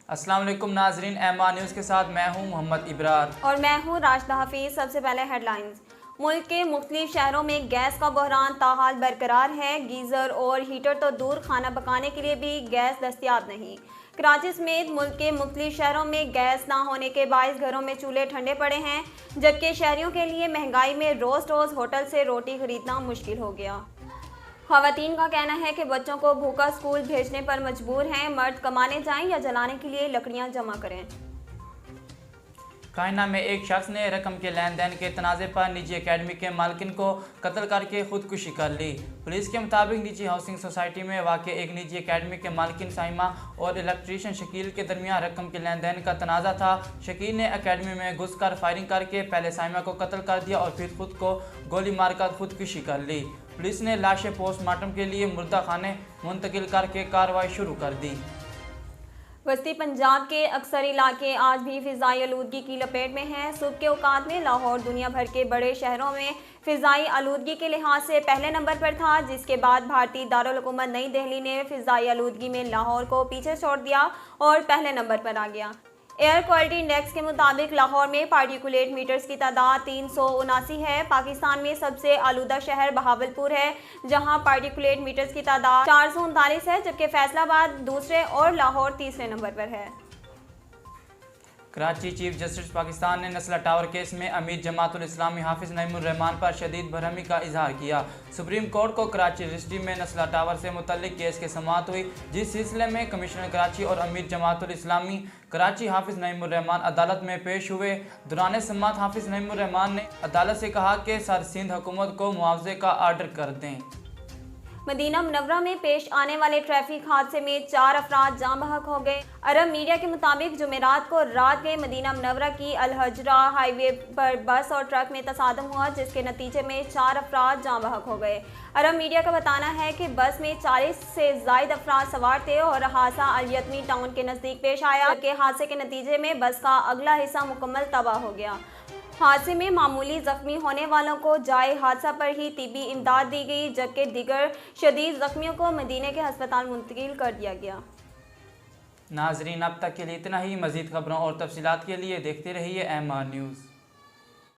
अस्सलाम वालेकुम नाजरीन, एमआर न्यूज़ के साथ मैं हूं मोहम्मद इब्रार और मैं हूं राशिदा हफीज। सबसे पहले हेडलाइंस। मुल्क के मुख्तलिफ शहरों में गैस का बहरान ताहाल बरकरार है। गीज़र और हीटर तो दूर, खाना पकाने के लिए भी गैस दस्तियाब नहीं। कराची समेत मुल्क के मुख्तलिफ शहरों में गैस ना होने के बायस घरों में चूल्हे ठंडे पड़े हैं, जबकि शहरियों के लिए महंगाई में रोज़ रोज़ होटल से रोटी खरीदना मुश्किल हो गया। ख़वातीन का कहना है कि बच्चों को भूखा स्कूल भेजने पर मजबूर हैं। मर्द कमाने जाएं या जलाने के लिए लकड़ियां जमा करें। कायना में एक शख्स ने रकम के लेन देन के तनाज़े पर निजी अकेडमी के मालकिन को कत्ल करके खुदकुशी कर ली। पुलिस के मुताबिक निजी हाउसिंग सोसाइटी में वाक़ एक निजी अकेडमी के मालकिन साइमा और इलेक्ट्रीशियन शकील के दरमियान रकम के लेन देन का तनाज़ा था। शकील ने अकेडमी में घुसकर फायरिंग करके पहले साइमा को कत्ल कर दिया और फिर खुद को गोली मारकर खुदकुशी कर ली। पुलिस ने लाशें पोस्टमार्टम के लिए मुर्दा खाने मुंतकिल करके कार्रवाई शुरू कर दी। वस्ती पंजाब के अक्सर इलाके आज भी फ़िज़ाई आलूदगी की लपेट में हैं। सुबह के औकात में लाहौर दुनिया भर के बड़े शहरों में फ़िज़ाई आलूदगी के लिहाज से पहले नंबर पर था, जिसके बाद भारतीय दारुल हुकूमत नई दिल्ली ने फ़िज़ाई आलूदगी में लाहौर को पीछे छोड़ दिया और पहले नंबर पर आ गया। एयर क्वालिटी इंडेक्स के मुताबिक लाहौर में पार्टिकुलेट मीटर्स की तादाद 379 है। पाकिस्तान में सबसे आलूदा शहर बहावलपुर है, जहां पार्टिकुलेट मीटर्स की तादाद 439 है, जबकि फैसलाबाद दूसरे और लाहौर तीसरे नंबर पर है। कराची चीफ जस्टिस पाकिस्तान ने नस्ला टावर केस में अमीर जमातुल इस्लामी हाफिज नईमुर रहमान पर शदीद बरहमी का इजहार किया। सुप्रीम कोर्ट को कराची रजिस्ट्री में नस्ला टावर से मुतल्लिक केस की समाअत हुई, जिस सिलसिले में कमिश्नर कराची और अमीर जमातुल इस्लामी कराची हाफिज नईमुर रहमान अदालत में पेश हुए। दौरान समाअत हाफिज नईमुर रहमान ने अदालत से कहा कि सर सिंध हुकूमत को मुआवजे का आर्डर कर दें। मदीना मुनव्वरा में पेश आने वाले ट्रैफिक हादसे में 4 अफराद जाँ बहक हो गए। अरब मीडिया के मुताबिक जुमेरात को रात के मदीना मुनव्वरा की अलहजरा हाईवे पर बस और ट्रक में तसादम हुआ, जिसके नतीजे में 4 अफराद जाँ बहक हो गए। अरब मीडिया का बताना है कि बस में 40 से ज़ायद अफराद सवार थे और हादसा अल-यतमी टाउन के नज़दीक पेश आया, जबकि हादसे के नतीजे में बस का अगला हिस्सा मुकम्मल तबाह हो गया। हादसे में मामूली जख्मी होने वालों को जाए हादसा पर ही तिब्बी इमदाद दी गई, जबकि दीगर शदीद जख्मियों को मदीने के अस्पताल मुंतकिल कर दिया गया। नाजरीन, अब तक के लिए इतना ही। मज़ीद खबरों और तफसीलात के लिए देखते रहिए एमआर न्यूज़।